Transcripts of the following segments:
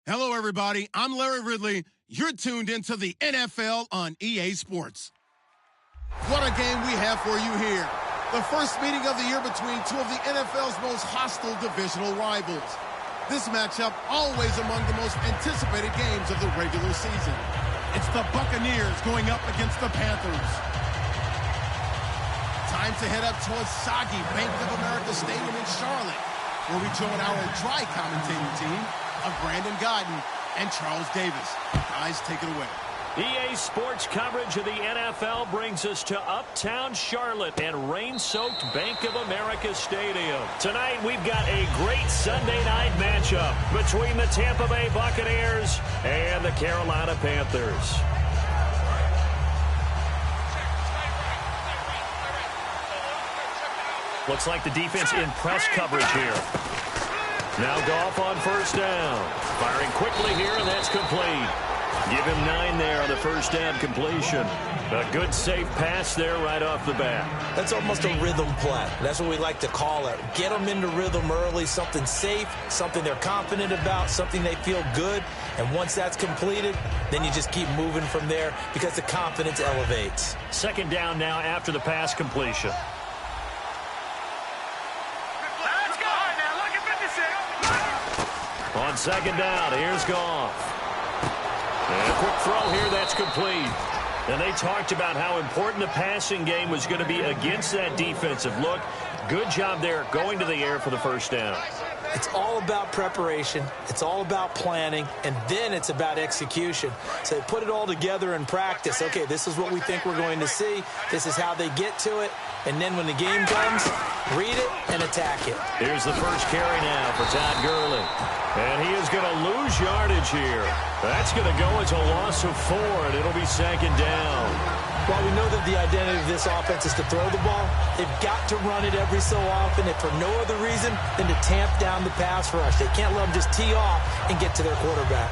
Hello, everybody. I'm Larry Ridley. You're tuned into the NFL on EA Sports. What a game we have for you here. The first meeting of the year between two of the NFL's most hostile divisional rivals. This matchup always among the most anticipated games of the regular season. It's the Buccaneers going up against the Panthers. Time to head up towards soggy Bank of America Stadium in Charlotte, where we join our dry commentating team of Brandon Godden and Charles Davis. Guys, take it away. EA Sports coverage of the NFL brings us to uptown Charlotte and rain-soaked Bank of America Stadium. Tonight, we've got a great Sunday night matchup between the Tampa Bay Buccaneers and the Carolina Panthers. Looks like the defense in press coverage here. Now Goff on first down. Firing quickly here, and that's complete. Give him 9 there on the first down completion. A good, safe pass there right off the bat. That's almost a rhythm play. That's what we like to call it. Get them into rhythm early, something safe, something they're confident about, something they feel good. And once that's completed, then you just keep moving from there because the confidence elevates. Second down now after the pass completion. On second down, here's Goff. And a quick throw here, that's complete. And they talked about how important the passing game was going to be against that defensive look. Good job there going to the air for the first down. It's all about preparation. It's all about planning. And then it's about execution. So they put it all together in practice. Okay, this is what we think we're going to see. This is how they get to it. And then when the game comes, read it and attack it. Here's the first carry now for Todd Gurley. And he is going to lose yardage here. That's going to go as a loss of 4, and it'll be second down. While we know that the identity of this offense is to throw the ball, they've got to run it every so often, and for no other reason than to tamp down the pass rush. They can't let them just tee off and get to their quarterback.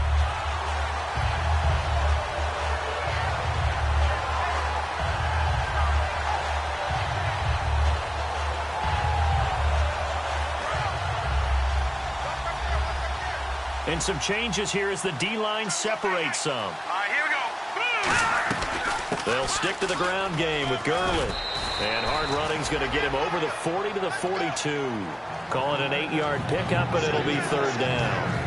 And some changes here as the D-line separates some. All right, here we go. They'll stick to the ground game with Gurley. And hard running's going to get him over the 40 to the 42. Call it an 8-yard pickup, but it'll be third down.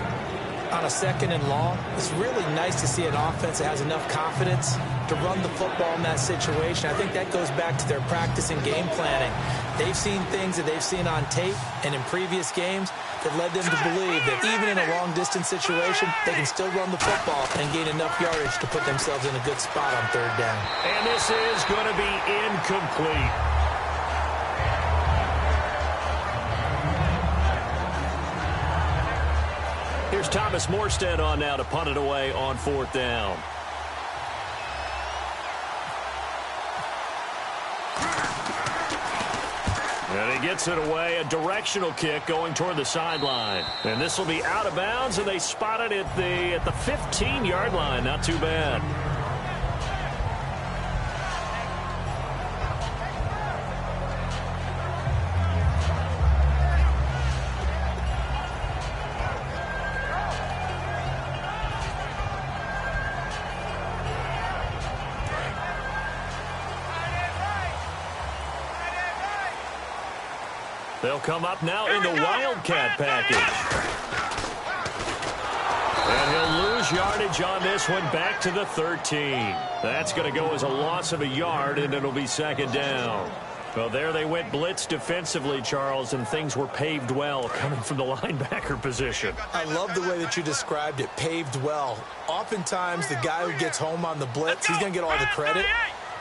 On a second and long, it's really nice to see an offense that has enough confidence to run the football in that situation. I think that goes back to their practice and game planning. They've seen things that they've seen on tape and in previous games that led them to believe that even in a long-distance situation, they can still run the football and gain enough yardage to put themselves in a good spot on third down. And this is going to be incomplete. Here's Thomas Morstead on now to punt it away on fourth down. And he gets it away, a directional kick going toward the sideline. And this will be out of bounds, and they spot it at the 15-yard line. Not too bad. They'll come up now in the Wildcat package. And he'll lose yardage on this one back to the 13. That's going to go as a loss of a yard, and it'll be second down. Well, there they went blitz defensively, Charles, and things were paved well coming from the linebacker position. I love the way that you described it, paved well. Oftentimes, the guy who gets home on the blitz, he's going to get all the credit.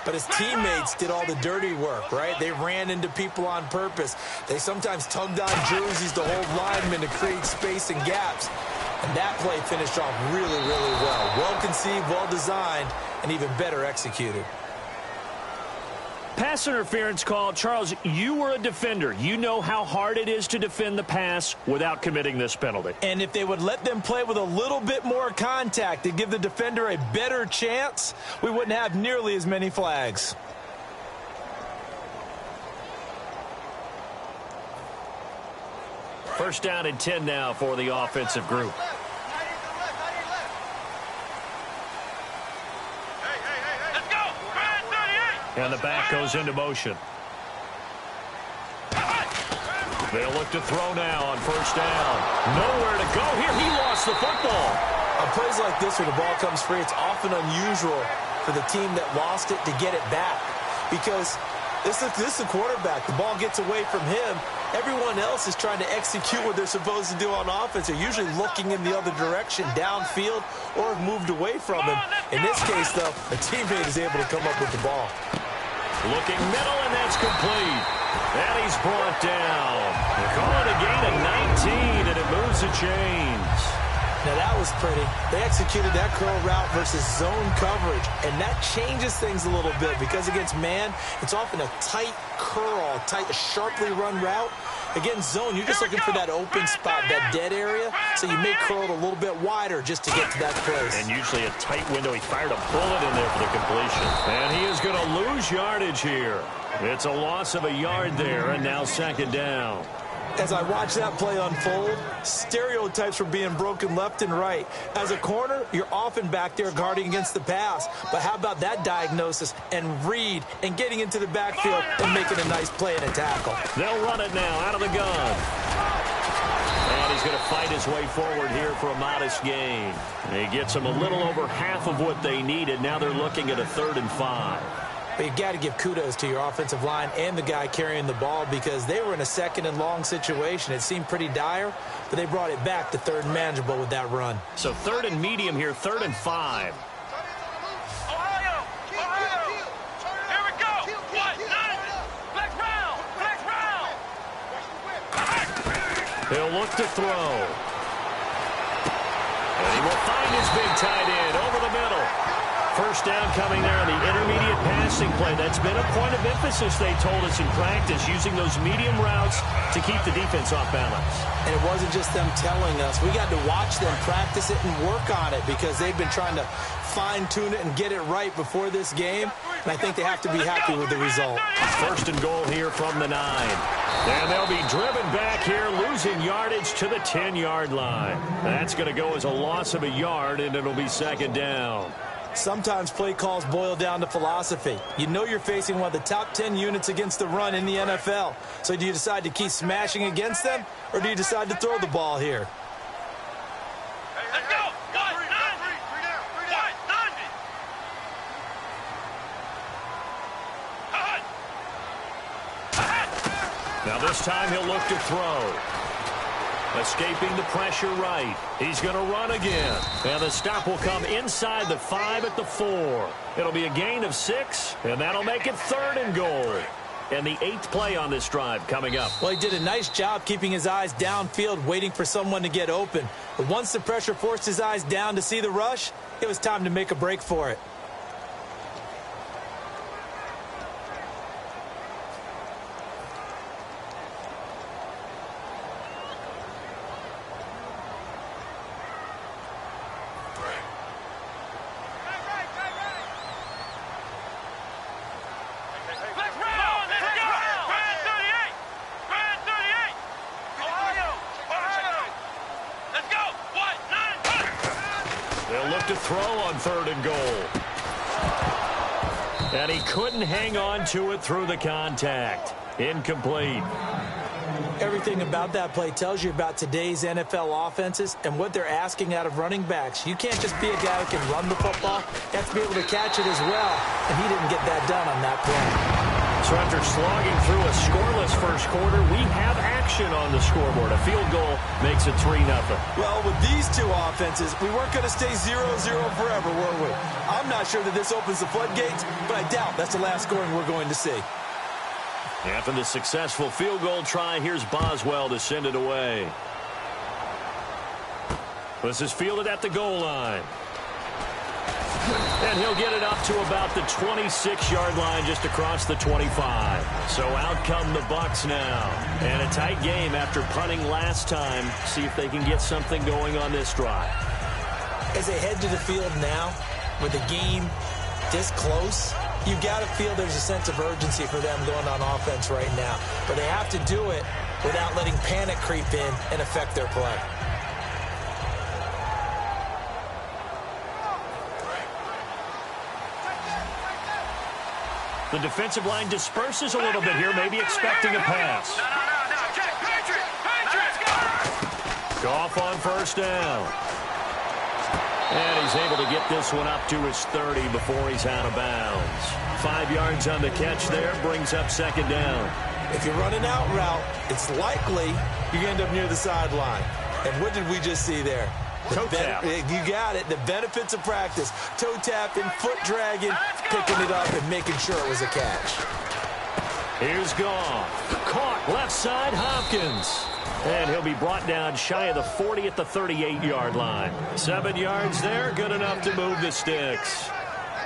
But his teammates did all the dirty work, right? They ran into people on purpose. They sometimes tugged on jerseys to hold linemen to create space and gaps. And that play finished off really, really well. Well-conceived, well-designed, and even better executed. Pass interference call. Charles, you were a defender. You know how hard it is to defend the pass without committing this penalty. And if they would let them play with a little bit more contact to give the defender a better chance, we wouldn't have nearly as many flags. First down and 10 now for the offensive group. And the back goes into motion. They'll look to throw now on first down. Nowhere to go here. He lost the football. On plays like this where the ball comes free, it's often unusual for the team that lost it to get it back. Because this is the quarterback. The ball gets away from him. Everyone else is trying to execute what they're supposed to do on offense. They're usually looking in the other direction, downfield, or have moved away from him. In this case, though, a teammate is able to come up with the ball. Looking middle, and that's complete. And he's brought down. They call it a gain of 19, and it moves the chains. Now, that was pretty. They executed that curl route versus zone coverage, and that changes things a little bit because against man, it's often a tight curl, a sharply run route. Against zone, you're just looking for that open spot, that dead area, so you may curl it a little bit wider just to get to that place. And usually a tight window. He fired a bullet in there for the completion. And he is going to lose yardage here. It's a loss of a yard there, and now second down. As I watch that play unfold, stereotypes were being broken left and right. As a corner, you're often back there guarding against the pass. But how about that diagnosis and read and getting into the backfield and making a nice play and a tackle? They'll run it now out of the gun. And he's going to fight his way forward here for a modest gain. He gets them a little over half of what they needed. Now they're looking at a 3rd and 5. But you've got to give kudos to your offensive line and the guy carrying the ball because they were in a 2nd and long situation. It seemed pretty dire, but they brought it back to 3rd and manageable with that run. So 3rd and medium here, 3rd and 5. Ohio! Here we go! What? Flex round! He'll look to throw. And he will find his big tight end over the middle. First down coming there on the intermediate passing play. That's been a point of emphasis, they told us in practice, using those medium routes to keep the defense off balance. And it wasn't just them telling us. We got to watch them practice it and work on it because they've been trying to fine-tune it and get it right before this game. And I think they have to be happy with the result. 1st and goal here from the 9. And they'll be driven back here, losing yardage to the 10-yard line. That's going to go as a loss of a yard, and it'll be 2nd down. Sometimes play calls boil down to philosophy. You know you're facing one of the top 10 units against the run in the NFL. So do you decide to keep smashing against them, or do you decide to throw the ball here? Let's go! Now this time he'll look to throw. Escaping the pressure right. He's going to run again. And the stop will come inside the 5 at the 4. It'll be a gain of 6, and that'll make it 3rd and goal. And the 8th play on this drive coming up. Well, he did a nice job keeping his eyes downfield, waiting for someone to get open. But once the pressure forced his eyes down to see the rush, it was time to make a break for it. To throw on 3rd and goal. And he couldn't hang on to it through the contact. Incomplete. Everything about that play tells you about today's NFL offenses and what they're asking out of running backs. You can't just be a guy who can run the football. You have to be able to catch it as well. And he didn't get that done on that play. So after slogging through a scoreless first quarter, we have action on the scoreboard. A field goal makes it 3-0. Well, with these two offenses, we weren't going to stay 0-0 forever, were we? I'm not sure that this opens the floodgates, but I doubt that's the last scoring we're going to see. After the successful field goal try, here's Boswell to send it away. This is fielded at the goal line. And he'll get it up to about the 26-yard line, just across the 25. So out come the Bucs now. And a tight game after punting last time. See if they can get something going on this drive. As they head to the field now, with the game this close, you got to feel there's a sense of urgency for them going on offense right now. But they have to do it without letting panic creep in and affect their play. The defensive line disperses a little bit here, maybe expecting a pass. No. Check, Patrick. Let's go. Goff on first down. And he's able to get this one up to his 30 before he's out of bounds. 5 yards on the catch there, brings up second down. If you're running out route, it's likely you end up near the sideline. And what did we just see there? Toe tap. You got it. The benefits of practice. Toe tapping, foot dragging, picking it up, and making sure it was a catch. Here's Goff. Caught left side, Hopkins. And he'll be brought down shy of the 40 at the 38-yard line. 7 yards there, good enough to move the sticks.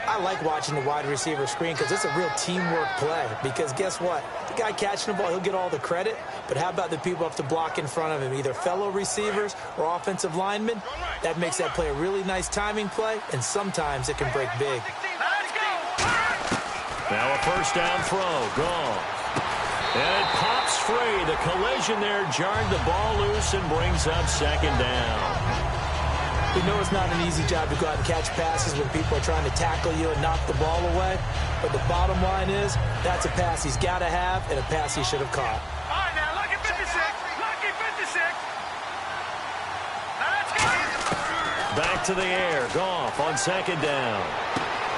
I like watching the wide receiver screen because it's a real teamwork play. Because guess what? The guy catching the ball, he'll get all the credit. But how about the people have to block in front of him, either fellow receivers or offensive linemen? That makes that play a really nice timing play, and sometimes it can break big. Now a first down throw, gone. And it pops free. The collision there jarred the ball loose and brings up second down. We know it's not an easy job to go out and catch passes when people are trying to tackle you and knock the ball away. But the bottom line is, that's a pass he's got to have and a pass he should have caught. All right, now, lucky 56. Lucky 56. Now, let's go. Back to the air. Goff on second down.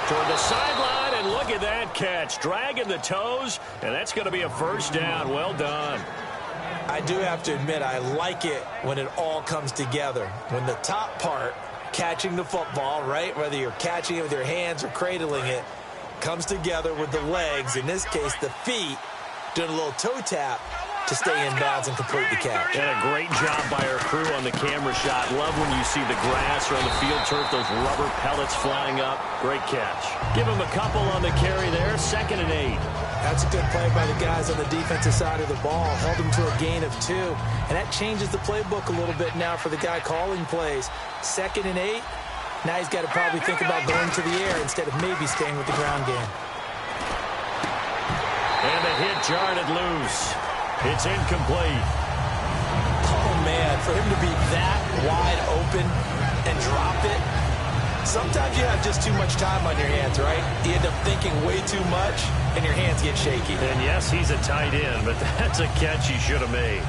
Toward the sideline, and look at that catch. Dragging the toes, and that's going to be a first down. Well done. I do have to admit, I like it when it all comes together. When the top part, catching the football, right, whether you're catching it with your hands or cradling it, comes together with the legs, in this case the feet, doing a little toe tap to stay in bounds and complete the catch. And a great job by our crew on the camera shot. Love when you see the grass or on the field turf, those rubber pellets flying up. Great catch. Give him a couple on the carry there, 2nd and 8. That's a good play by the guys on the defensive side of the ball. Held him to a gain of 2. And that changes the playbook a little bit now for the guy calling plays. 2nd and 8. Now he's got to probably think about going to the air instead of maybe staying with the ground game. And the hit jarred it loose. It's incomplete. Oh, man, for him to be that wide open and drop it. Sometimes you have just too much time on your hands, right? You end up thinking way too much, and your hands get shaky. And yes, he's a tight end, but that's a catch he should have made.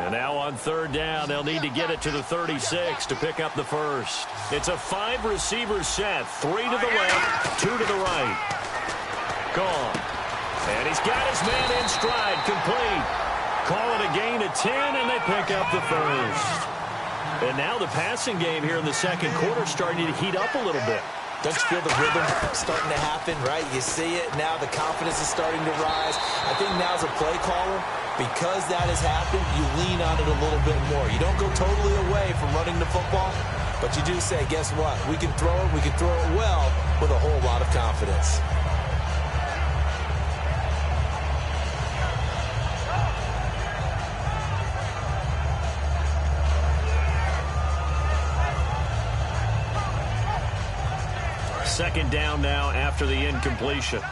And now on third down, they'll need to get it to the 36 to pick up the first. It's a 5-receiver set, 3 to the left, 2 to the right. Gone. And he's got his man in stride, complete. Call it a gain of 10, and they pick up the first. And now the passing game here in the second quarter starting to heat up a little bit. Don't you feel the rhythm starting to happen, right? You see it now. The confidence is starting to rise. I think now as a play caller, because that has happened, you lean on it a little bit more. You don't go totally away from running the football, but you do say, guess what? We can throw it well with a whole lot of confidence. Second down now after the incompletion.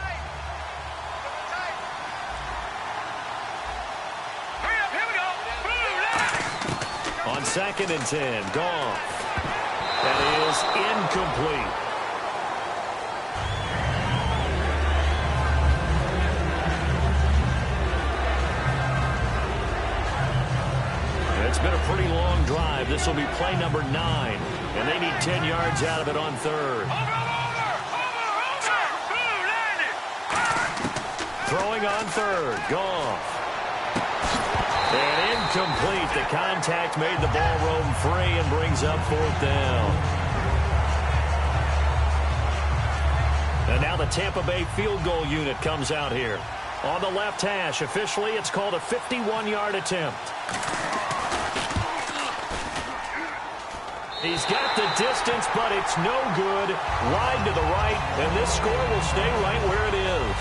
On 2nd and 10, Goff. That is incomplete. It's been a pretty long drive. This will be play number 9, and they need 10 yards out of it on third. Throwing on third, Goff. And incomplete. The contact made the ball roam free and brings up 4th down. And now the Tampa Bay field goal unit comes out here. On the left hash, officially it's called a 51-yard attempt. He's got the distance, but it's no good. Wide to the right, and this score will stay right where it is.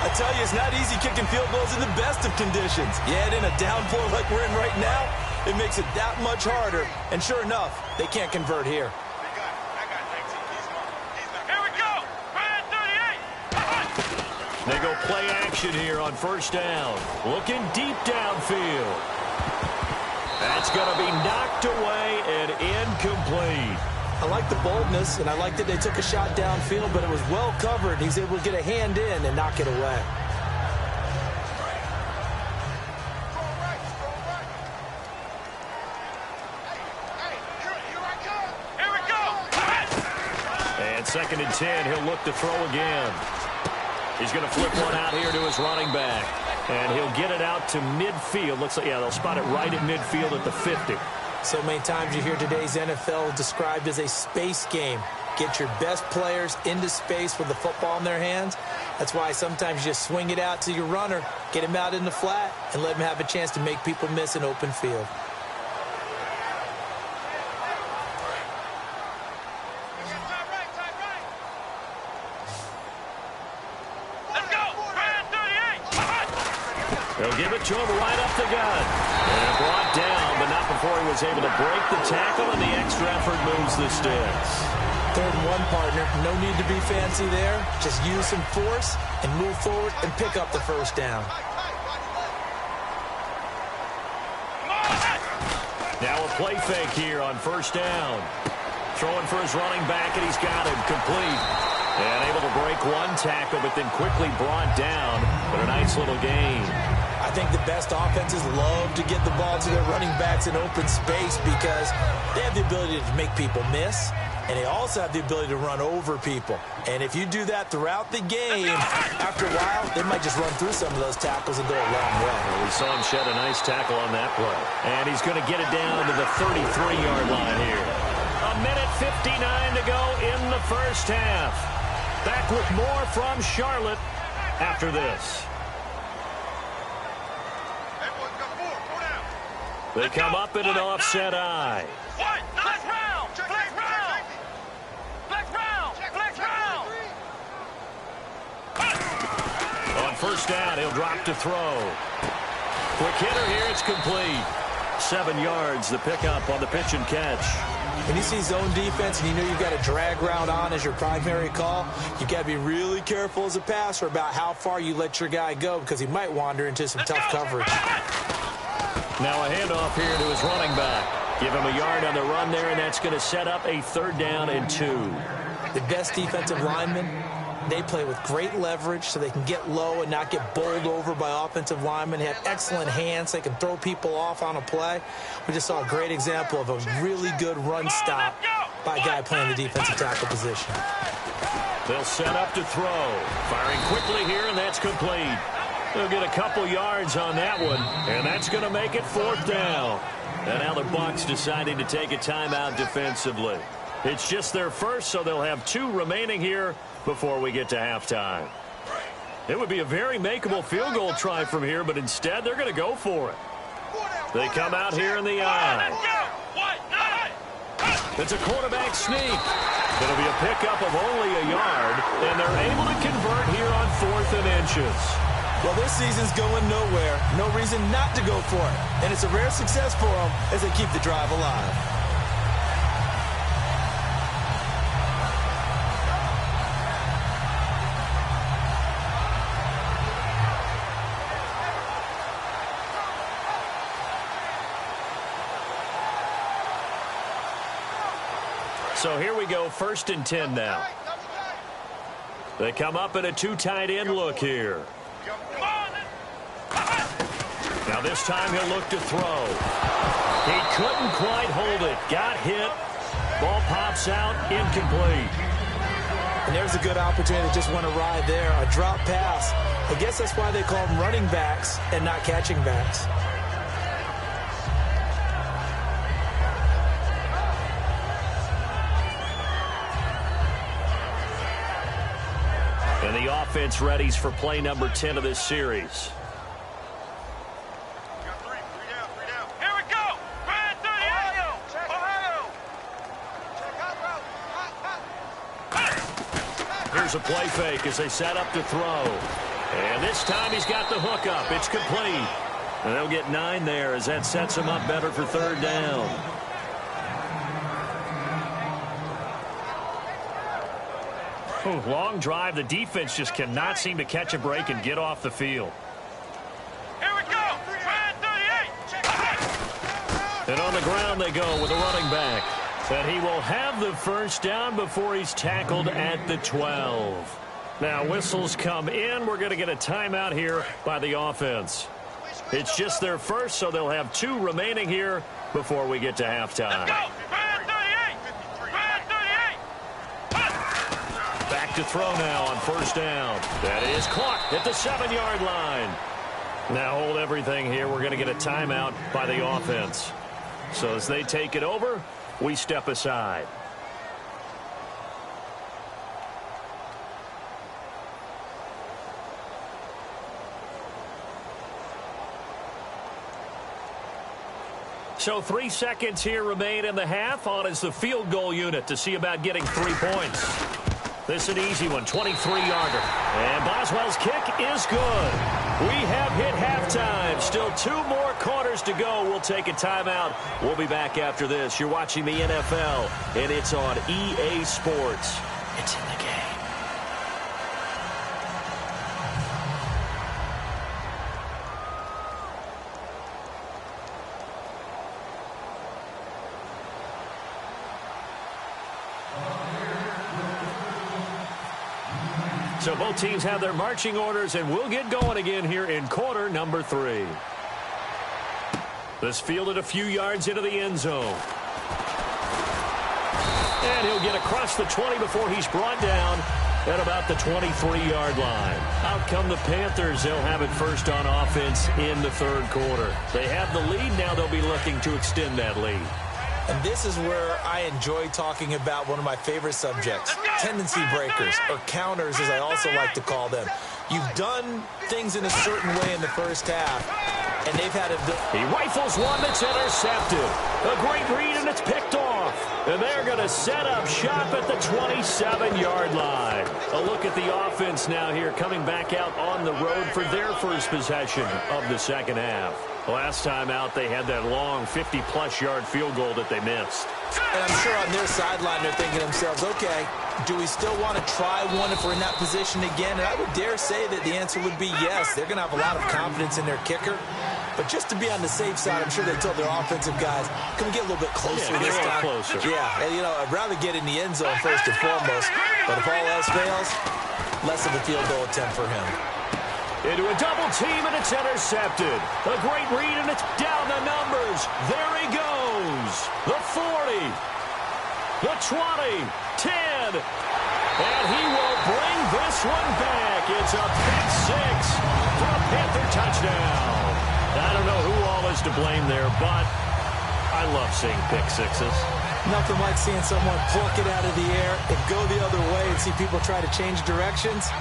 I tell you, it's not easy kicking field goals in the best of conditions. Yet in a downpour like we're in right now, it makes it that much harder. And sure enough, they can't convert here. Here we go. Right at 38. They go play action here on first down. Looking deep downfield. That's going to be knocked away and incomplete. I like the boldness, and I like that they took a shot downfield, but it was well covered. He's able to get a hand in and knock it away. And 2nd and 10, he'll look to throw again. He's going to flip one out here to his running back. And he'll get it out to midfield. Looks like, yeah, they'll spot it right at midfield at the 50. So many times you hear today's NFL described as a space game. Get your best players into space with the football in their hands. That's why sometimes you just swing it out to your runner, get him out in the flat, and let him have a chance to make people miss an open field. They'll give it to him right up the gut. And brought down, but not before he was able to break the tackle, and the extra effort moves the sticks. 3rd and 1, partner. No need to be fancy there. Just use some force and move forward and pick up the 1st down. Now a play fake here on 1st down. Throwing for his running back, and he's got him complete. And able to break one tackle, but then quickly brought down. But a nice little gain. I think the best offenses love to get the ball to their running backs in open space because they have the ability to make people miss, and they also have the ability to run over people. And if you do that throughout the game, after a while, they might just run through some of those tackles and go a long way. Well, we saw him shed a nice tackle on that play. And he's going to get it down to the 33-yard line here. 1:59 to go in the 1st half. Back with more from Charlotte after this. They come up in an offset eye. On 1st down, he'll drop to throw. Quick hitter here, it's complete. 7 yards, the pickup on the pitch and catch. When you see zone defense and you know you've got a drag route on as your primary call, you've got to be really careful as a passer about how far you let your guy go because he might wander into some tough coverage. Now a handoff here to his running back. Give him a yard on the run there, and that's going to set up a 3rd down and 2. The best defensive linemen, they play with great leverage so they can get low and not get bowled over by offensive linemen. They have excellent hands. They can throw people off on a play. We just saw a great example of a really good run stop by a guy playing the defensive tackle position. They'll set up to throw. Firing quickly here, and that's complete. They'll get a couple yards on that one, and that's going to make it 4th down. And now the Bucs deciding to take a timeout defensively. It's just their first, so they'll have 2 remaining here before we get to halftime. It would be a very makeable field goal try from here, but instead they're going to go for it. They come out here in the eye. It's a quarterback sneak. It'll be a pickup of only a yard, and they're able to convert here on 4th and inches. Well, this season's going nowhere. No reason not to go for it. And it's a rare success for them as they keep the drive alive. So here we go, 1st and 10 now. They come up in a 2 tight end look here. Now this time he'll look to throw. He couldn't quite hold it. Got hit. Ball pops out. Incomplete. And there's a good opportunity to just want to ride there. A drop pass. I guess that's why they call them running backs and not catching backs. And the offense readies for play number 10 of this series. Here's a play fake as they set up to throw. And this time he's got the hook up. It's complete. And they'll get 9 there as that sets them up better for 3rd down. Ooh, long drive. The defense just cannot seem to catch a break and get off the field. Here we go. And on the ground they go with a running back. And he will have the first down before he's tackled at the 12. Now whistles come in. We're going to get a timeout here by the offense. It's just their first, so they'll have 2 remaining here before we get to halftime. Back to throw now on first down. That is caught at the 7-yard line. Now hold everything here. We're going to get a timeout by the offense. So as they take it over, we step aside. So 3 seconds here remain in the half. On is the field goal unit to see about getting 3 points. This is an easy one, 23-yarder. And Boswell's kick is good. We have hit halftime. Still 2 more quarters to go. We'll take a timeout. We'll be back after this. You're watching the NFL, and it's on EA Sports. It's in the game. So both teams have their marching orders, and we'll get going again here in quarter number 3. This fielded a few yards into the end zone. And he'll get across the 20 before he's brought down at about the 23-yard line. Out come the Panthers. They'll have it first on offense in the 3rd quarter. They have the lead. Now they'll be looking to extend that lead. And this is where I enjoy talking about one of my favorite subjects, tendency breakers, or counters as I also like to call them. You've done things in a certain way in the first half, and they've had a... He rifles one that's intercepted. A great read, and it's picked off. And they're going to set up shop at the 27-yard line. A look at the offense now here, coming back out on the road for their first possession of the second half. Last time out, they had that long 50-plus yard field goal that they missed. And I'm sure on their sideline, they're thinking to themselves, okay, do we still want to try one if we're in that position again? And I would dare say that the answer would be yes. They're going to have a lot of confidence in their kicker. But just to be on the safe side, I'm sure they told their offensive guys, can we get a little bit closer this time? Closer. Yeah, and, you know, I'd rather get in the end zone first and foremost. But if all else fails, less of a field goal attempt for him. Into a double team, and it's intercepted. A great read, and it's down the numbers. There he goes. The 40, the 20, 10. And he will bring this one back. It's a pick 6 for a Panther touchdown. I don't know who all is to blame there, but I love seeing pick 6s. Nothing like seeing someone pluck it out of the air and go the other way and see people try to change directions.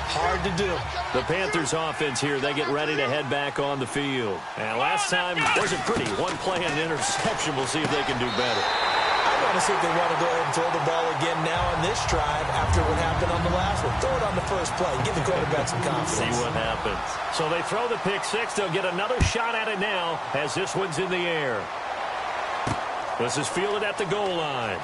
Hard to do. The Panthers offense here, they get ready to head back on the field. And last time wasn't pretty. One play and an interception. We'll see if they can do better. I want to see if they want to go ahead and throw the ball again now on this drive after what happened on the last one. Throw it on the first play. Give the quarterback some confidence. See what happens. So they throw the pick 6. They'll get another shot at it now as this one's in the air. This is fielded at the goal line.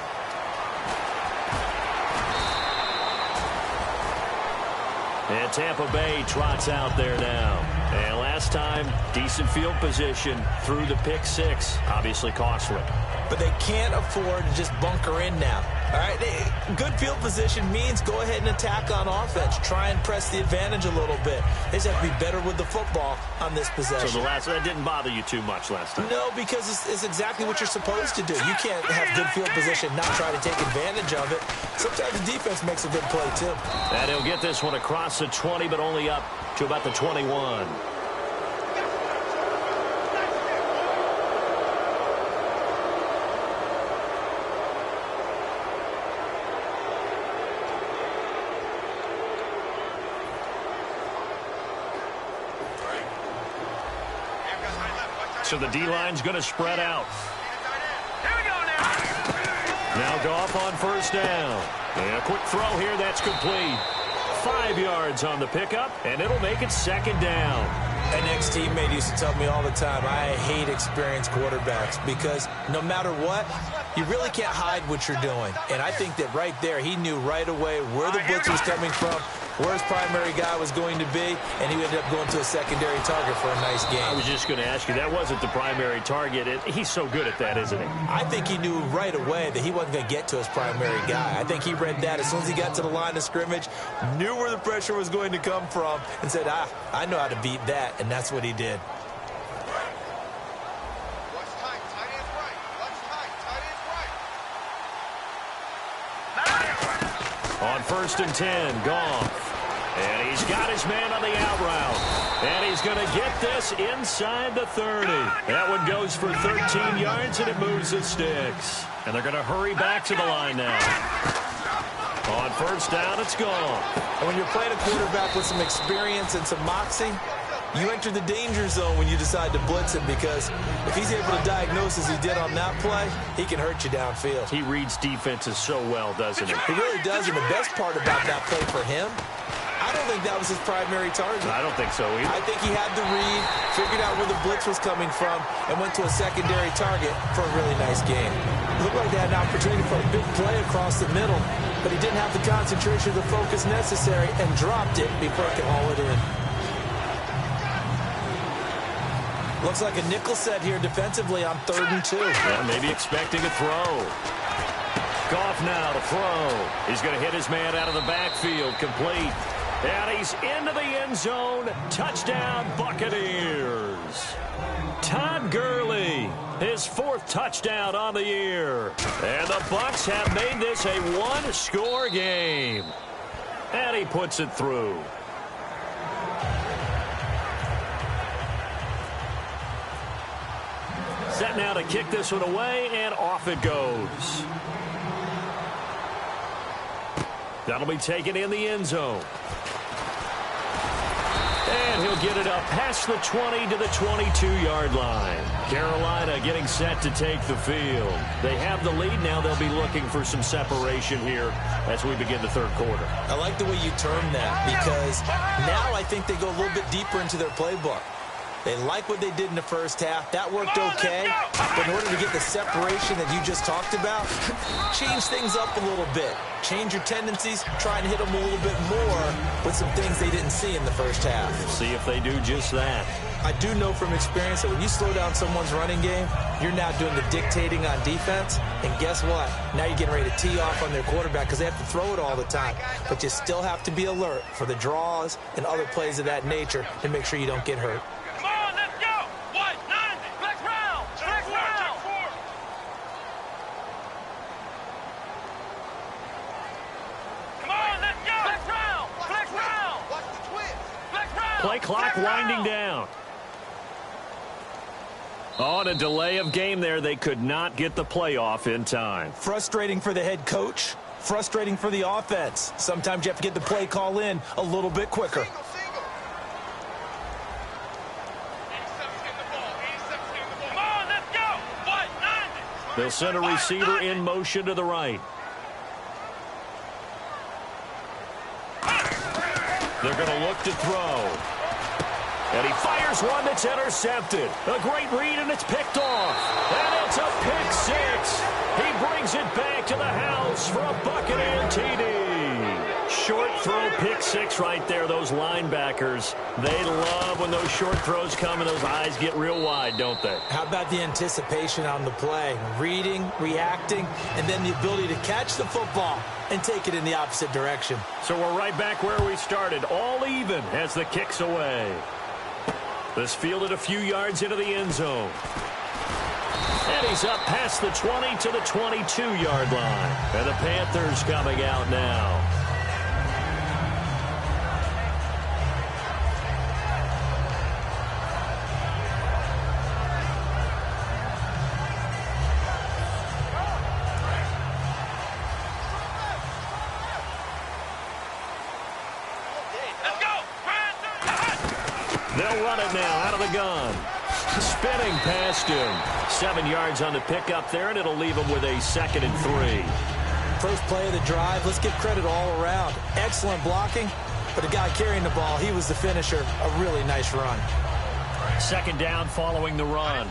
And Tampa Bay trots out there now. And last time, decent field position through the pick 6. Obviously costly. But they can't afford to just bunker in now. All right, good field position means go ahead and attack on offense. Try and press the advantage a little bit. They just have to be better with the football on this possession. So that didn't bother you too much last time? No, because it's exactly what you're supposed to do. You can't have good field position, not try to take advantage of it. Sometimes the defense makes a good play, too. And he'll get this one across the 20, but only up to about the 21. So the D-line's going to spread out. Here we go now. Now Goff on first down. And a quick throw here. That's complete. 5 yards on the pickup, and it'll make it second down. An ex-teammate used to tell me all the time, I hate experienced quarterbacks because no matter what, you really can't hide what you're doing. And I think that right there, he knew right away where the blitz was coming from, where his primary guy was going to be, and he ended up going to a secondary target for a nice game. I was just going to ask you, that wasn't the primary target. He's so good at that, isn't he? I think he knew right away that he wasn't going to get to his primary guy. I think he read that as soon as he got to the line of scrimmage, knew where the pressure was going to come from, and said, I know how to beat that, and that's what he did. On 1st and 10, Goff. And he's got his man on the out route. And he's going to get this inside the 30. That one goes for 13 yards, and it moves the sticks. And they're going to hurry back to the line now. On 1st down, it's Goff. And when you're playing a quarterback with some experience and some moxie, you enter the danger zone when you decide to blitz him, because if he's able to diagnose as he did on that play, he can hurt you downfield. He reads defenses so well, doesn't he? He really does, and the best part about that play for him, I don't think that was his primary target. I don't think so either. I think he had the read, figured out where the blitz was coming from, and went to a secondary target for a really nice game. It looked like they had an opportunity for a big play across the middle, but he didn't have the concentration, the focus necessary, and dropped it before he could haul it in. Looks like a nickel set here defensively on 3rd and 2. Yeah, maybe expecting a throw. Goff now to throw. He's going to hit his man out of the backfield, complete. And he's into the end zone. Touchdown, Buccaneers. Todd Gurley, his 4th touchdown on the year. And the Bucs have made this a one-score game. And he puts it through. Set now to kick this one away, and off it goes. That'll be taken in the end zone. And he'll get it up past the 20 to the 22-yard line. Carolina getting set to take the field. They have the lead now. They'll be looking for some separation here as we begin the 3rd quarter. I like the way you term that, because now I think they go a little bit deeper into their playbook. They like what they did in the first half. That worked okay. But in order to get the separation that you just talked about, change things up a little bit. Change your tendencies. Try and hit them a little bit more with some things they didn't see in the first half. See if they do just that. I do know from experience that when you slow down someone's running game, you're now doing the dictating on defense. And guess what? Now you're getting ready to tee off on their quarterback because they have to throw it all the time. But you still have to be alert for the draws and other plays of that nature to make sure you don't get hurt. Play clock winding down. On a delay of game there, they could not get the playoff in time. Frustrating for the head coach. Frustrating for the offense. Sometimes you have to get the play call in a little bit quicker. They'll send a receiver in motion to the right. They're going to look to throw. And he fires one that's intercepted. A great read, and it's picked off. And it's a pick six. He brings it back to the house for a Buccaneer TD. Short throw pick six right there. Those linebackers, they love when those short throws come and those eyes get real wide, don't they? How about the anticipation on the play? Reading, reacting, and then the ability to catch the football and take it in the opposite direction. So we're right back where we started, all even as the kick's away. This fielded a few yards into the end zone. And he's up past the 20 to the 22-yard line. And the Panthers coming out now. They'll run it now out of the gun. Spinning past him. 7 yards on the pickup there, and it'll leave him with a 2nd and 3. First play of the drive. Let's give credit all around. Excellent blocking, but the guy carrying the ball, he was the finisher. A really nice run. 2nd down following the run.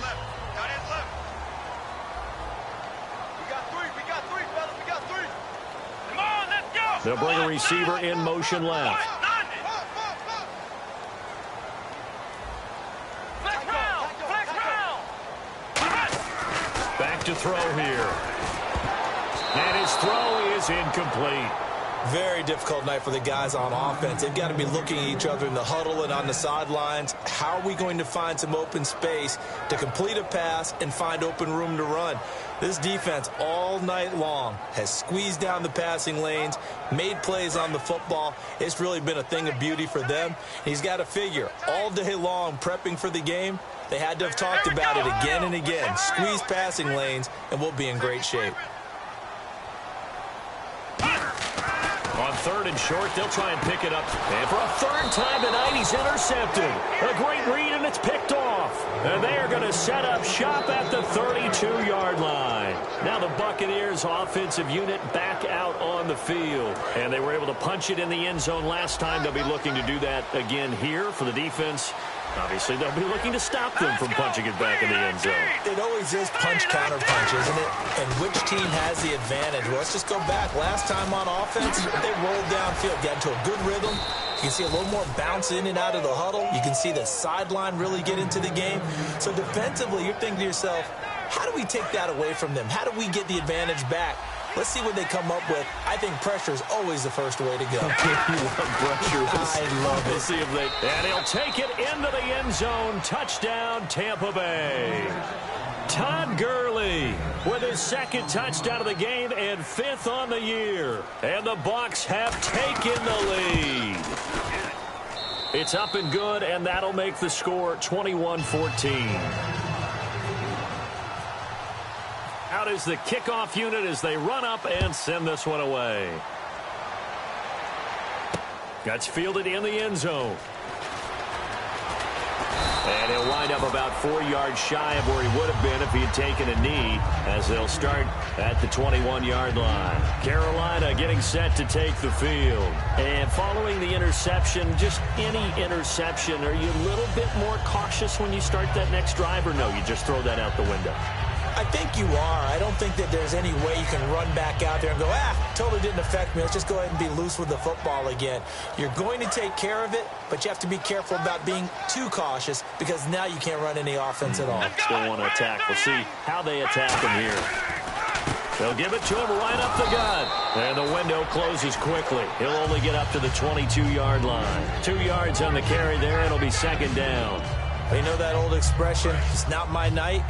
They'll bring a receiver in motion left. Back to throw here. And his throw is incomplete. Very difficult night for the guys on offense. They've got to be looking at each other in the huddle and on the sidelines. How are we going to find some open space to complete a pass and find open room to run? This defense all night long has squeezed down the passing lanes, made plays on the football. It's really been a thing of beauty for them. He's got to figure all day long prepping for the game. They had to have talked about it again and again. Squeeze passing lanes, and we'll be in great shape. On third and short, they'll try and pick it up. And for a third time tonight, he's intercepted. A great read, and it's picked off. And they are going to set up shop at the 32-yard line. Now the Buccaneers offensive unit back out on the field. And they were able to punch it in the end zone last time. They'll be looking to do that again here for the defense. Obviously, they'll be looking to stop them from punching it back in the end zone. It always is punch-counter-punch, isn't it? And which team has the advantage? Well, let's just go back. Last time on offense, they rolled downfield, got into a good rhythm. You can see a little more bounce in and out of the huddle. You can see the sideline really get into the game. So defensively, you're thinking to yourself, how do we take that away from them? How do we get the advantage back? Let's see what they come up with. I think pressure is always the first way to go. You love pressure. I love it. We'll see if they... And he'll take it into the end zone. Touchdown, Tampa Bay. Todd Gurley with his second touchdown of the game and fifth on the year. And the Bucs have taken the lead. It's up and good, and that'll make the score 21-14. Out is the kickoff unit as they run up and send this one away. That's fielded in the end zone. And he'll wind up about 4 yards shy of where he would have been if he had taken a knee, as they'll start at the 21-yard line. Carolina getting set to take the field. And following the interception, just any interception, are you a little bit more cautious when you start that next drive, or no, you just throw that out the window? I think you are. I don't think that there's any way you can run back out there and go, totally didn't affect me. Let's just go ahead and be loose with the football again. You're going to take care of it, but you have to be careful about being too cautious because now you can't run any offense at all. Still want to attack. We'll see how they attack him here. They'll give it to him right up the gut. And the window closes quickly. He'll only get up to the 22-yard line. 2 yards on the carry there. It'll be second down. You know that old expression, it's not my night?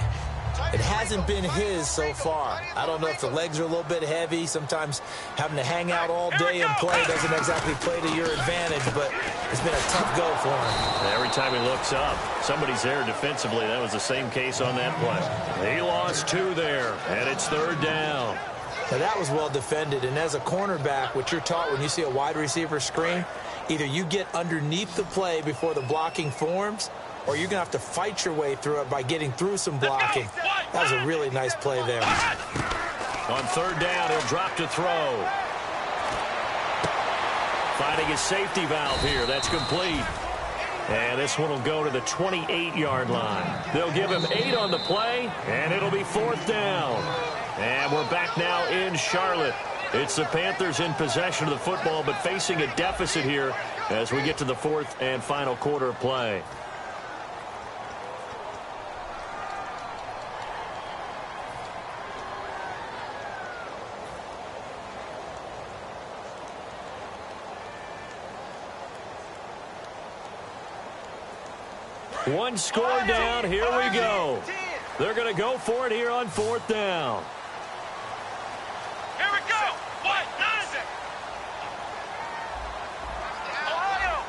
It hasn't been his so far. I don't know if the legs are a little bit heavy. Sometimes having to hang out all day and play doesn't exactly play to your advantage, but it's been a tough go for him. Every time he looks up, somebody's there defensively. That was the same case on that play. He lost 2 there, and it's third down. Now that was well defended, and as a cornerback, what you're taught when you see a wide receiver screen, either you get underneath the play before the blocking forms, or you're going to have to fight your way through it by getting through some blocking. That was a really nice play there. On third down, he'll drop to throw. Finding his safety valve here. That's complete. And this one will go to the 28-yard line. They'll give him 8 on the play, and it'll be fourth down. And we're back now in Charlotte. It's the Panthers in possession of the football, but facing a deficit here as we get to the fourth and final quarter of play. One score down. Here we go. They're going to go for it here on fourth down. Here we go. What? Nonsense. Ohio.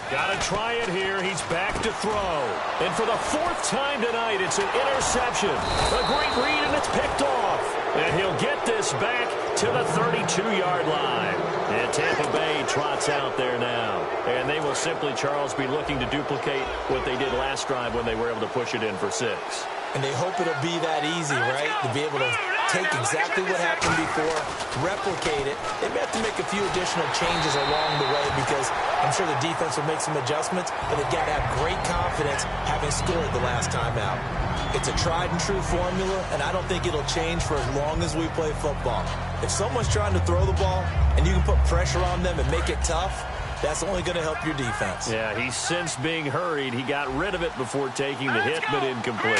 Got to try it here. He's back to throw. And for the 4th time tonight, it's an interception. A great read, and it's picked off. And he'll get this back to the 32-yard line. And Tampa Bay trots out there now. And they will simply, Charles, be looking to duplicate what they did last drive when they were able to push it in for 6. And they hope it'll be that easy, right? To be able to take exactly what happened before, replicate it. They may have to make a few additional changes along the way because I'm sure the defense will make some adjustments, but they've got to have great confidence having scored the last time out. It's a tried-and-true formula, and I don't think it'll change for as long as we play football. If someone's trying to throw the ball and you can put pressure on them and make it tough, that's only going to help your defense. Yeah, he sensed being hurried. He got rid of it before taking the hit, but incomplete.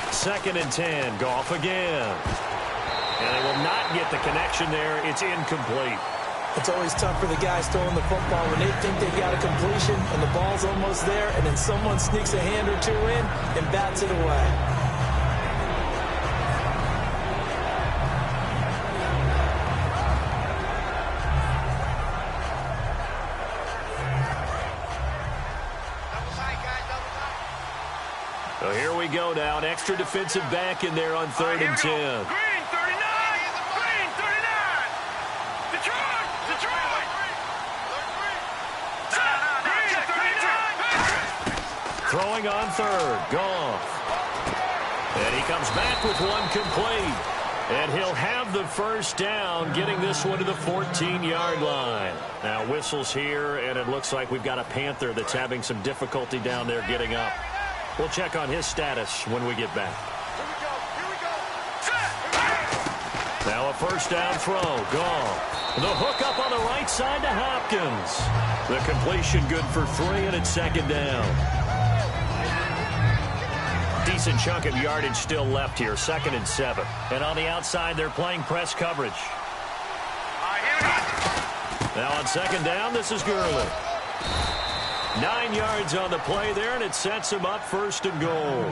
2nd and 10, Goff again. And they will not get the connection there. It's incomplete. It's always tough for the guys throwing the football when they think they've got a completion and the ball's almost there, and then someone sneaks a hand or two in and bats it away. So here we go now. An extra defensive back in there on 3rd and 10. Green 39. Green 39. Detroit. Detroit. Green 39. Throwing on 3rd. Goff. And he comes back with one complete. And he'll have the first down, getting this one to the 14-yard line. Now whistles here, and it looks like we've got a Panther that's having some difficulty down there getting up. We'll check on his status when we get back. Now a first down throw. Goff. The hook up on the right side to Hopkins. The completion good for 3, and it's 2nd down. Decent chunk of yardage still left here. 2nd and 7. And on the outside, they're playing press coverage. Now on 2nd down, this is Gurley. 9 yards on the play there, and it sets him up 1st and goal.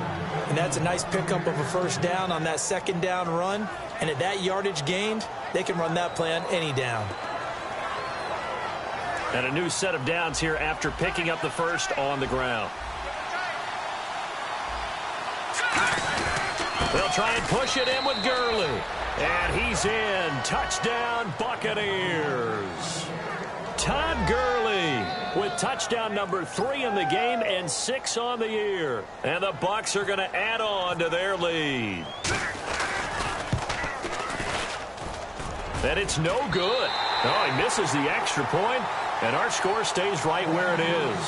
And that's a nice pickup of a first down on that 2nd down run. And at that yardage gained, they can run that play on any down. And a new set of downs here after picking up the first on the ground. They'll try and push it in with Gurley. And he's in. Touchdown, Buccaneers. Todd Gurley with touchdown number 3 in the game and 6 on the year. And the Bucs are going to add on to their lead. And it's no good. Oh, he misses the extra point, and our score stays right where it is.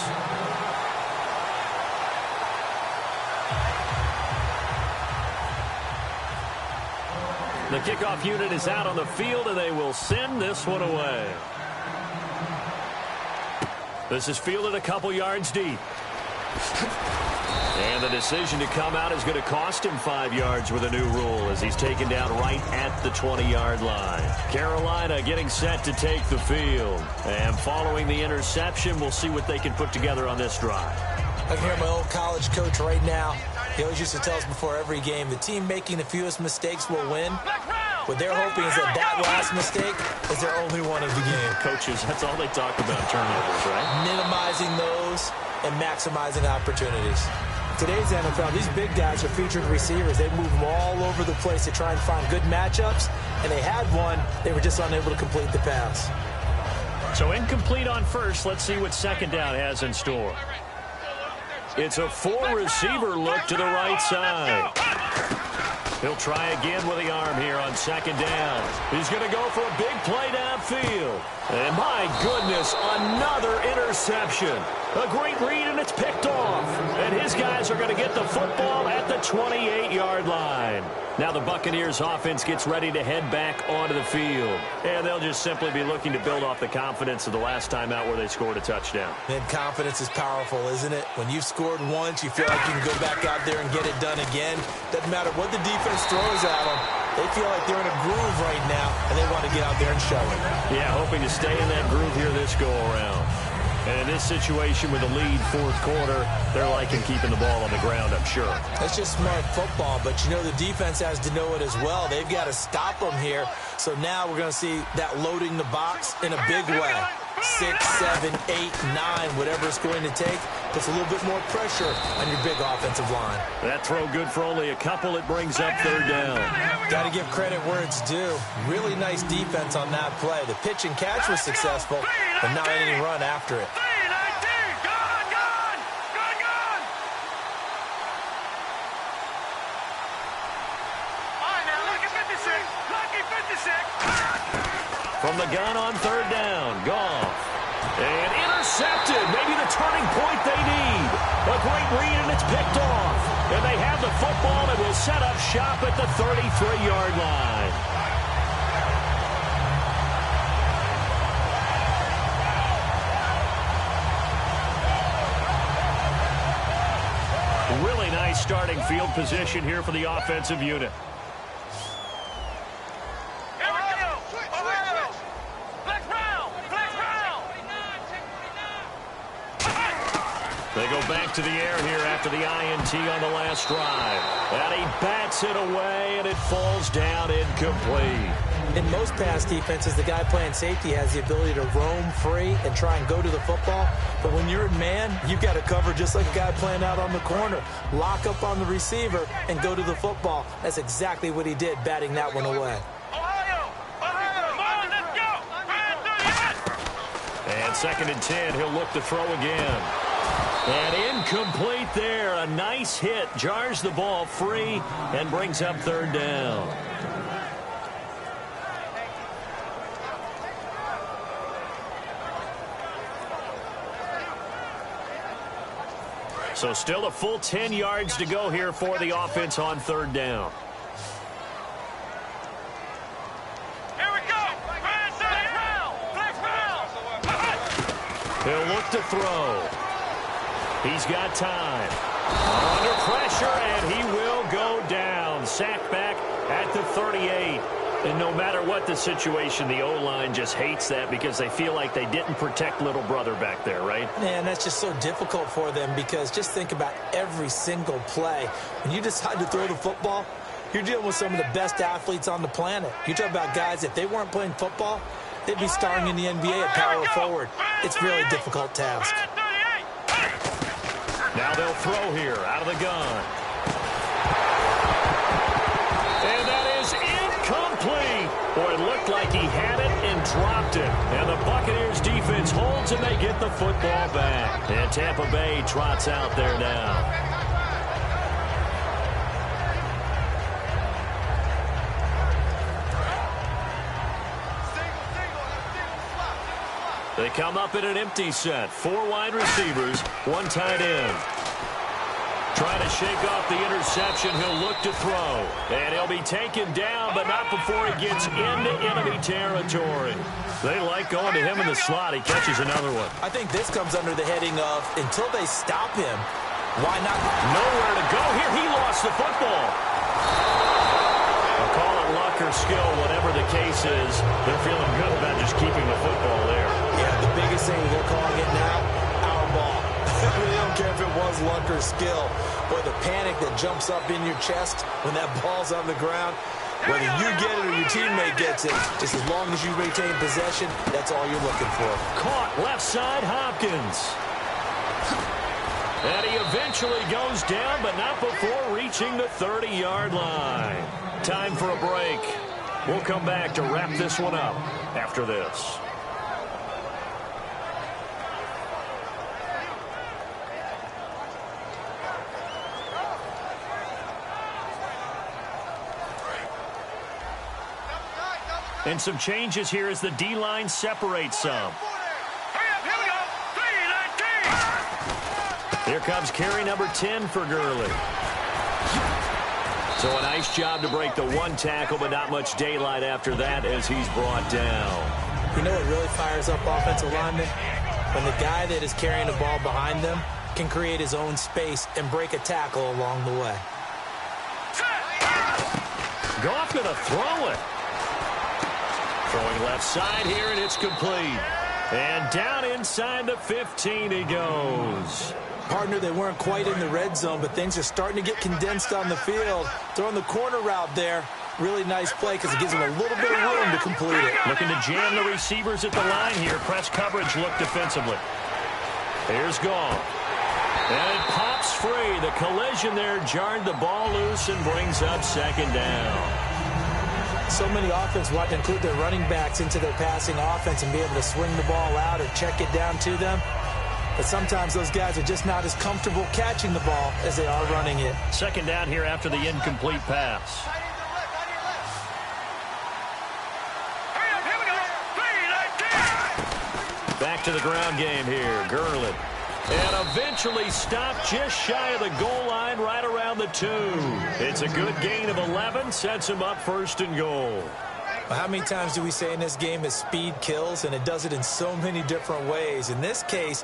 The kickoff unit is out on the field, and they will send this one away. This is fielded a couple yards deep. And the decision to come out is going to cost him 5 yards with a new rule as he's taken down right at the 20-yard line. Carolina getting set to take the field. And following the interception, we'll see what they can put together on this drive. I can hear my old college coach right now. He always used to tell us before every game, the team making the fewest mistakes will win. What they're hoping is that last mistake is their only one of the game. Coaches, that's all they talk about, turnovers, right? Minimizing those and maximizing opportunities. Today's NFL, these big guys are featured receivers. They move them all over the place to try and find good matchups, and they had one. They were just unable to complete the pass. So incomplete on first. Let's see what 2nd down has in store. It's a 4-receiver look to the right side. He'll try again with the arm here on 2nd down. He's going to go for a big play downfield. And my goodness, another interception. A great read, and it's picked off. And his guys are going to get the football at the 28-yard line. Now the Buccaneers offense gets ready to head back onto the field. And they'll just simply be looking to build off the confidence of the last time out where they scored a touchdown. And confidence is powerful, isn't it? When you've scored once, you feel like you can go back out there and get it done again. Doesn't matter what the defense throws at them. They feel like they're in a groove right now, and they want to get out there and show it. Yeah, hoping to stay in that groove here this go-around. And in this situation with the lead 4th quarter, they're liking keeping the ball on the ground, I'm sure. That's just smart football, but you know the defense has to know it as well. They've got to stop them here. So now we're going to see that loading the box in a big way. 6, 7, 8, 9, whatever it's going to take. Puts a little bit more pressure on your big offensive line. That throw good for only a couple. It brings up 3rd down. Got to give credit where it's due. Really nice defense on that play. The pitch and catch was successful, but not any run after it. From the gun on 3rd down, Goff. And intercepted. Maybe the turning point they need. A great read, and it's picked off. And they have the football and will set up shop at the 33-yard line. Really nice starting field position here for the offensive unit. They go back to the air here after the INT on the last drive. And he bats it away, and it falls down incomplete. In most pass defenses, the guy playing safety has the ability to roam free and try and go to the football. But when you're in man, you've got to cover just like a guy playing out on the corner. Lock up on the receiver and go to the football. That's exactly what he did, batting that one away. And 2nd and 10, he'll look to throw again. And incomplete there. A nice hit. Jars the ball free and brings up 3rd down. So still a full 10 yards to go here for the offense on 3rd down. Here we go. He'll look to throw. He's got time. Under pressure, and he will go down. Sacked back at the 38. And no matter what the situation, the O-line just hates that because they feel like they didn't protect little brother back there, right? Man, that's just so difficult for them because just think about every single play. When you decide to throw the football, you're dealing with some of the best athletes on the planet. You're talking about guys, if they weren't playing football, they'd be starring in the NBA at power forward. It's a really difficult task. Now they'll throw here out of the gun. And that is incomplete. Boy, it looked like he had it and dropped it. And the Buccaneers defense holds and they get the football back. And Tampa Bay trots out there now. They come up in an empty set. 4 wide receivers, 1 tight end. Trying to shake off the interception. He'll look to throw. And he'll be taken down, but not before he gets into enemy territory. They like going to him in the slot. He catches another one. I think this comes under the heading of until they stop him, why not? Nowhere to go here. He lost the football. I'll call it luck or skill, whatever the case is. They're feeling good about just keeping the football there. Yeah, the biggest thing they're calling it now, our ball. They don't care if it was luck or skill. Boy, the panic that jumps up in your chest when that ball's on the ground, whether you get it or your teammate gets it, just as long as you retain possession, that's all you're looking for. Caught left side, Hopkins. And he eventually goes down, but not before reaching the 30-yard line. Time for a break. We'll come back to wrap this one up after this. And some changes here as the D-line separates some. Here comes carry number 10 for Gurley. So a nice job to break the 1 tackle, but not much daylight after that as he's brought down. You know what really fires up offensive linemen? When the guy that is carrying the ball behind them can create his own space and break a tackle along the way. Goff going to throw it. Throwing left side here, and it's complete. And down inside the 15 he goes. Partner, they weren't quite in the red zone, but things are starting to get condensed on the field. Throwing the corner route there. Really nice play because it gives them a little bit of room to complete it. Looking to jam the receivers at the line here. Press coverage look defensively. Here's Goff. And it pops free. The collision there jarred the ball loose and brings up 2nd down. So many offenses want to include their running backs into their passing offense and be able to swing the ball out or check it down to them. But sometimes those guys are just not as comfortable catching the ball as they are running it. 2nd down here after the incomplete pass. Back to the ground game here. Gurley. And eventually stopped just shy of the goal line right around the the 2. It's a good gain of 11, sets him up first and goal. Well, how many times do we say in this game that speed kills, and it does it in so many different ways? In this case,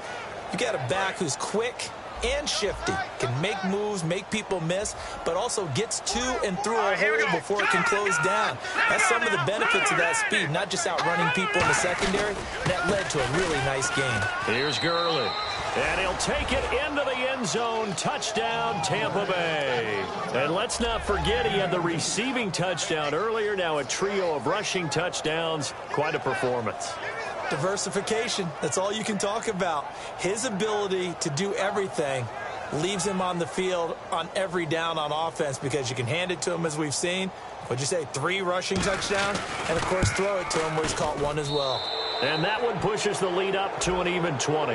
you got a back who's quick and shifty, can make moves, make people miss, but also gets to and through a hole before it can close down. That's some of the benefits of that speed, not just outrunning people in the secondary. That led to a really nice game. Here's Gurley, and he'll take it into the end zone. Touchdown, Tampa Bay. And let's not forget he had the receiving touchdown earlier. Now a trio of rushing touchdowns. Quite a performance. Diversification, that's all you can talk about. His ability to do everything leaves him on the field on every down on offense because you can hand it to him, as we've seen. What'd you say, 3 rushing touchdowns? And, of course, throw it to him where he's caught 1 as well. And that one pushes the lead up to an even 20.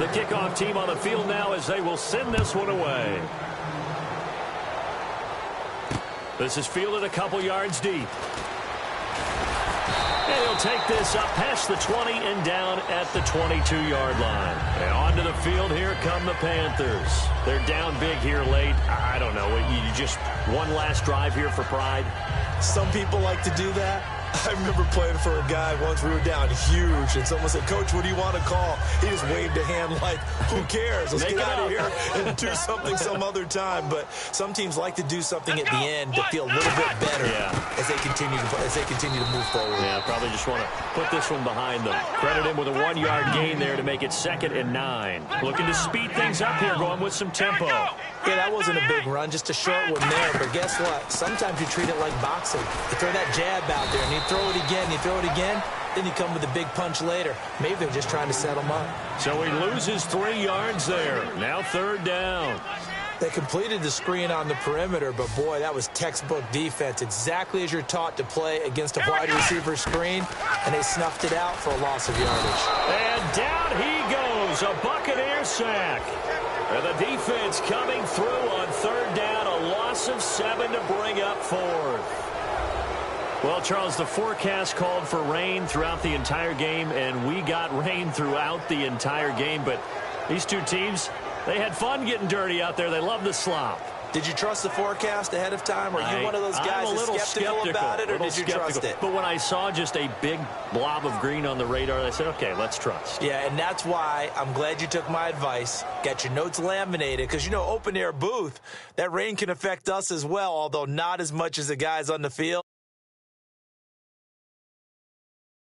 The kickoff team on the field now as they will send this one away. This is fielded a couple yards deep. And he'll take this up past the 20 and down at the 22-yard line. And onto the field, here come the Panthers. They're down big here late. I don't know. You just one last drive here for pride? Some people like to do that. I remember playing for a guy once. We were down huge, and someone said, "Coach, what do you want to call?" He just waved a hand like, "Who cares? Let's get out of here and do something some other time." But some teams like to do something at the end to feel a little bit better as they continue to move forward. Yeah, probably just want to put this one behind them. Credit him with a 1-yard gain there to make it 2nd and 9. Looking to speed things up here, going with some tempo. Yeah, that wasn't a big run, just a short one there. But guess what? Sometimes you treat it like boxing. You throw that jab out there, and you throw it again, then you come with a big punch later. Maybe they're just trying to set him up. So he loses 3 yards there. Now 3rd down. They completed the screen on the perimeter, but, boy, that was textbook defense. Exactly as you're taught to play against a wide receiver screen, and they snuffed it out for a loss of yardage. And down he goes, a Buccaneer sack. And the defense coming through on 3rd down, a loss of 7 to bring up 4th. Well, Charles, the forecast called for rain throughout the entire game, and we got rain throughout the entire game. But these two teams, they had fun getting dirty out there. They love the slop. Did you trust the forecast ahead of time? Are you one of those guys that's skeptical about it, or did you trust it? But when I saw just a big blob of green on the radar, I said, okay, let's trust. Yeah, and that's why I'm glad you took my advice. Got your notes laminated, because, open-air booth, that rain can affect us as well, although not as much as the guys on the field.